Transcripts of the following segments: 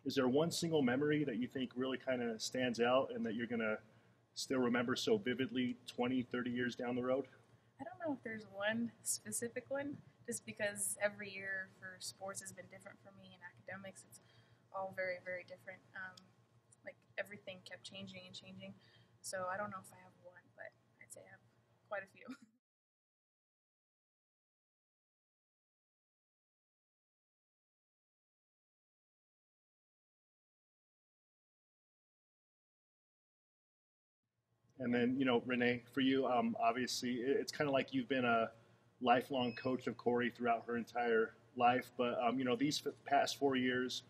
Is there one single memory that you think really kind of stands out and that you're going to still remember so vividly 20, 30 years down the road? I don't know if there's one specific one, just because every year for sports has been different for me. In academics, it's all very, very different. Like everything kept changing and changing. So I don't know if I have one, but I'd say I have quite a few. And then, Renee, for you, obviously, it's kind of like you've been a lifelong coach of Corey throughout her entire life. But, these past 4 years,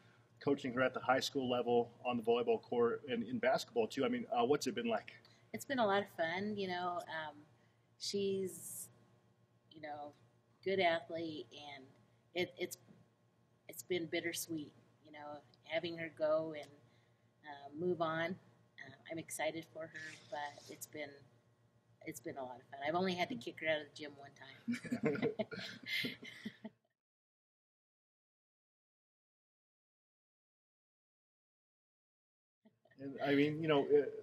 coaching her at the high school level on the volleyball court and in basketball, too, I mean, what's it been like? It's been a lot of fun. She's, good athlete, and it's been bittersweet, having her go and move on. I'm excited for her, but it's been a lot of fun. I've only had to kick her out of the gym one time. And I mean,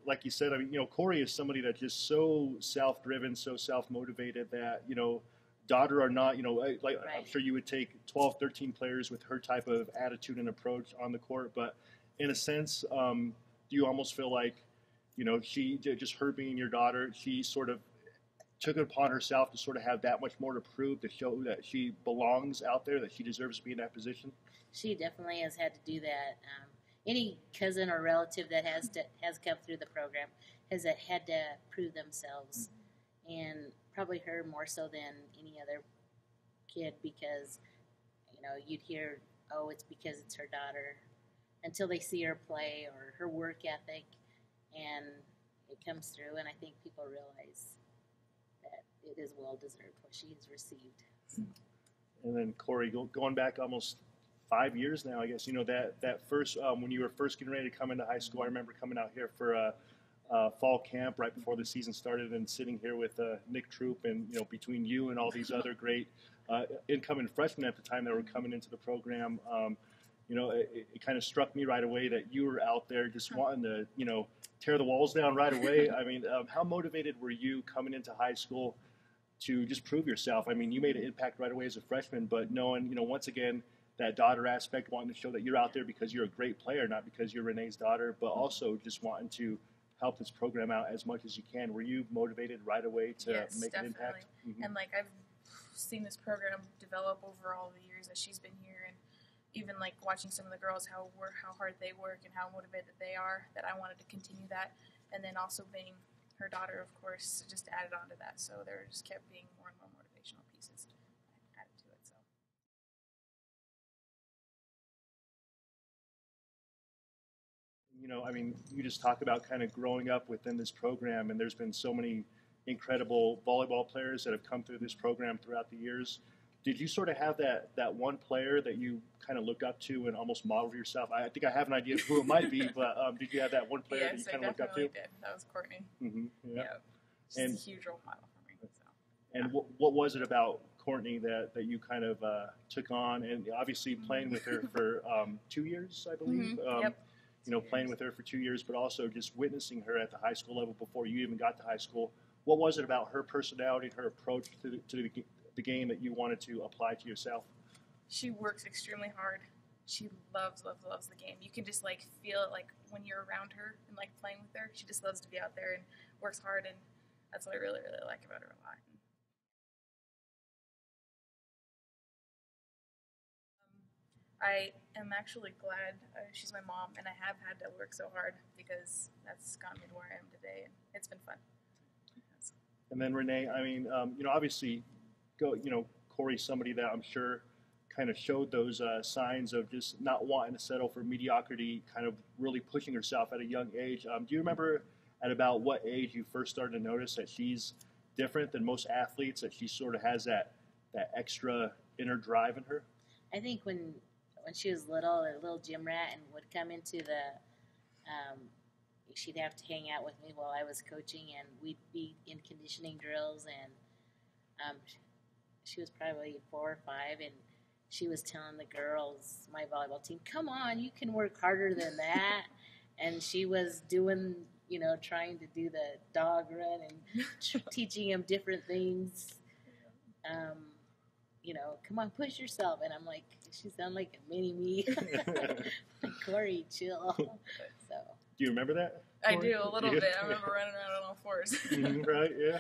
like you said, I mean, Corey is somebody that's just so self-driven, so self-motivated that, daughter or not, like Right. I'm sure you would take 12, 13 players with her type of attitude and approach on the court. But in a sense, do you almost feel like, she just her being your daughter, she sort of took it upon herself to sort of have that much more to prove to show that she belongs out there, that she deserves to be in that position? She definitely has had to do that. Any cousin or relative that has come through the program has had to prove themselves, and probably her more so than any other kid, because you'd hear, oh, it's because it's her daughter, until they see her play or her work ethic, and it comes through, and I think people realize that it is well deserved what she has received. So. And then Corey, going back almost 5 years now, I guess, that first, when you were first getting ready to come into high school, I remember coming out here for a fall camp right before the season started and sitting here with Nick Troop, and, between you and all these other great incoming freshmen at the time that were coming into the program, it kind of struck me right away that you were out there just wanting to, tear the walls down right away. I mean, how motivated were you coming into high school to just prove yourself? I mean, you made an impact right away as a freshman, but knowing, once again, that daughter aspect, wanting to show that you're out there because you're a great player, not because you're Renee's daughter, but also just wanting to help this program out as much as you can. Were you motivated right away to Yes, make definitely. an impact? And like I've seen this program develop over all the years that she's been here, and even like watching some of the girls how hard they work and how motivated they are, that I wanted to continue that. And then also being her daughter, of course, just added on to that. So there just kept being more and more motivational pieces added to it. So I mean, you just talk about kind of growing up within this program, and there's been so many incredible volleyball players that have come through this program throughout the years. Did you sort of have that one player that you kind of look up to and almost model yourself? I think I have an idea of who it might be, but did you have that one player that you kind of look up to? Yes, I definitely did. That was Courtney. Mm-hmm, yeah. She's a huge role model for me. So. And what was it about Courtney that you kind of took on? And obviously playing with her for 2 years, I believe. Yep. Playing with her for 2 years, but also just witnessing her at the high school level before you even got to high school. What was it about her personality, her approach to the game that you wanted to apply to yourself? She works extremely hard. She loves the game. You can just like feel it like when you're around her and like playing with her. She just loves to be out there and works hard, and that's what I really, really like about her a lot. I am actually glad she's my mom, and I have had to work so hard because that's gotten me to where I am today, and it's been fun. And then Renee, I mean, obviously, Corey's somebody that I'm sure kind of showed those signs of just not wanting to settle for mediocrity, kind of really pushing herself at a young age. Do you remember at about what age you first started to notice that she's different than most athletes, that she sort of has that extra inner drive in her? I think when she was little, a little gym rat, and would come into she'd have to hang out with me while I was coaching, and we'd be in conditioning drills, and she was probably 4 or 5, and she was telling the girls, my volleyball team, come on, you can work harder than that. And she was doing, trying to do the dog run and teaching them different things. Come on, push yourself. And I'm like, she sounds like a mini me. Like, Corey, chill. So. Do you remember that? I do, a little bit. I remember running around on all fours. Right, yeah.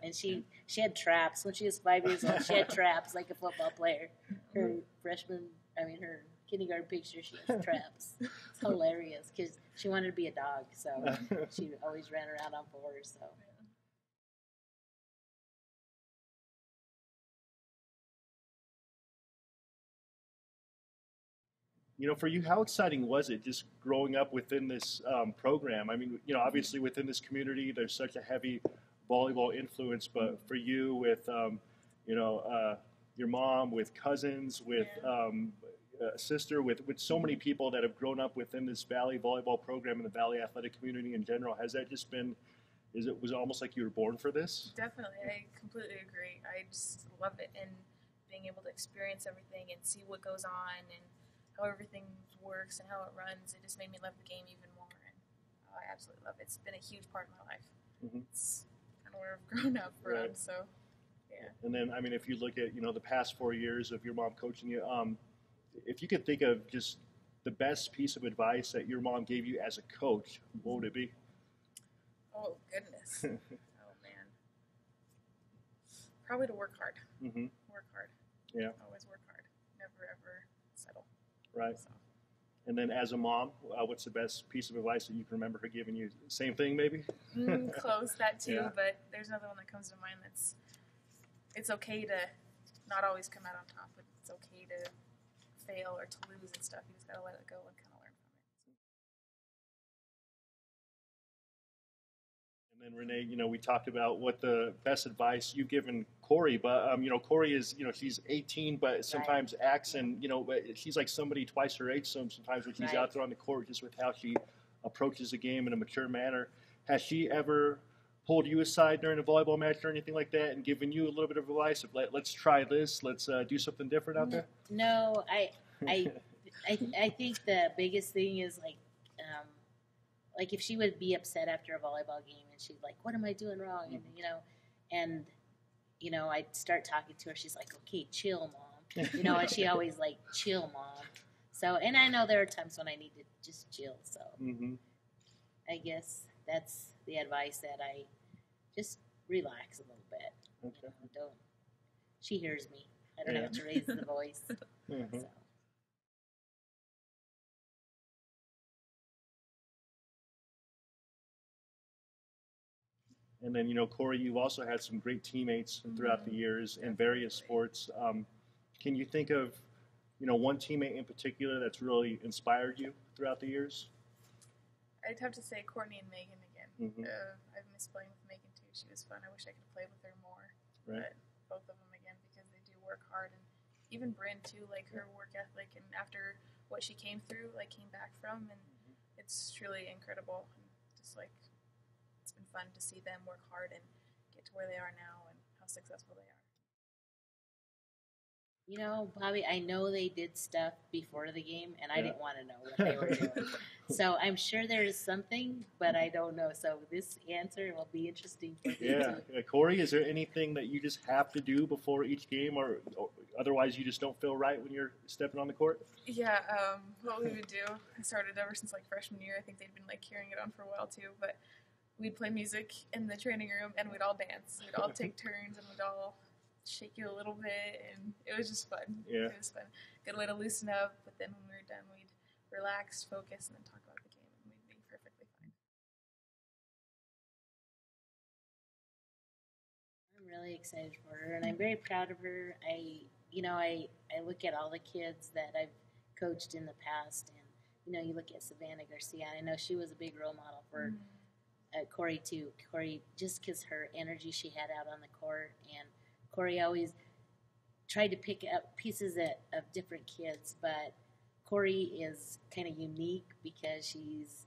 And she had traps. When she was 5 years old, she had traps like a football player. Her kindergarten picture, she has traps. It's hilarious because she wanted to be a dog, so she always ran around on fours. So. For you, how exciting was it just growing up within this program? I mean, obviously within this community, there's such a heavy volleyball influence, but for you with, your mom, with cousins, with a sister, with so many people that have grown up within this Valley volleyball program and the Valley athletic community in general, has that just been, was it almost like you were born for this? Definitely. I completely agree. I just love it, and being able to experience everything and see what goes on and how everything works and how it runs. It just made me love the game even more, and I absolutely love it. It's been a huge part of my life. Mm-hmm. It's kind of where I've grown up around, right. So, yeah. And then, if you look at, the past 4 years of your mom coaching you, if you could think of just the best piece of advice that your mom gave you as a coach, what would it be? Oh, goodness. Oh, man. Probably to work hard. Mm-hmm. Work hard. Yeah. Always work hard. Never, ever settle. Right. So. And then as a mom, what's the best piece of advice that you can remember her giving you? Same thing, maybe? Close, that too, Yeah. But there's another one that comes to mind that's, it's okay to not always come out on top, but it's okay to fail or to lose and stuff. You just got to let it go and kind of learn from it. And then Renee, we talked about what the best advice you've given Corey, but Corey is, she's 18, but sometimes acts and she's like somebody twice her age. Sometimes when she's out there on the court, just with how she approaches the game in a mature manner. Has she ever pulled you aside during a volleyball match or anything like that and given you a little bit of advice of let's try this, let's do something different out there? No, I think the biggest thing is like if she would be upset after a volleyball game and she'd like, what am I doing wrong? And I'd start talking to her. She's like, okay, chill, Mom. And she always like, chill, Mom. So, and I know there are times when I need to just chill. So I guess that's the advice that I just relax a little bit. Okay. Don't. She hears me. I don't have to raise the voice. Mm-hmm. So. And then, Corey, you've also had some great teammates throughout the years in various sports. Can you think of, one teammate in particular that's really inspired you throughout the years? I'd have to say Courtney and Megan again. Mm-hmm. I've missed playing with Megan too. She was fun. I wish I could play with her more. Right. But both of them again because they do work hard, and even Bryn too. Like her work ethic, and after what she came through, came back from, and it's truly incredible. And just it's been fun to see them work hard and get to where they are now and how successful they are. Bobby, I know they did stuff before the game, and I didn't want to know what they were doing. So I'm sure there is something, but I don't know. So this answer will be interesting for me too. Corey, is there anything that you just have to do before each game, or otherwise you just don't feel right when you're stepping on the court? Yeah, what we would do, I started ever since freshman year. I think they'd been carrying it on for a while too, but we'd play music in the training room and we'd all dance. We'd all take turns and we'd all shake you a little bit, and it was just fun. Yeah. It was fun. Good way to loosen up, but then when we were done, we'd relax, focus, and then talk about the game, and we'd be perfectly fine. I'm really excited for her, and I'm very proud of her. I look at all the kids that I've coached in the past, and, you look at Savannah Garcia, and I know she was a big role model for Corey, too. Corey, just because her energy she had out on the court, and Corey always tried to pick up pieces of different kids, but Corey is kind of unique because she's,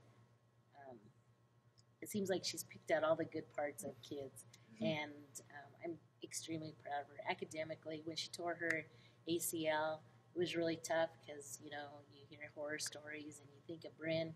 it seems like she's picked out all the good parts of kids, and I'm extremely proud of her. Academically, when she tore her ACL. It was really tough because, you know, you hear horror stories and you think of Bryn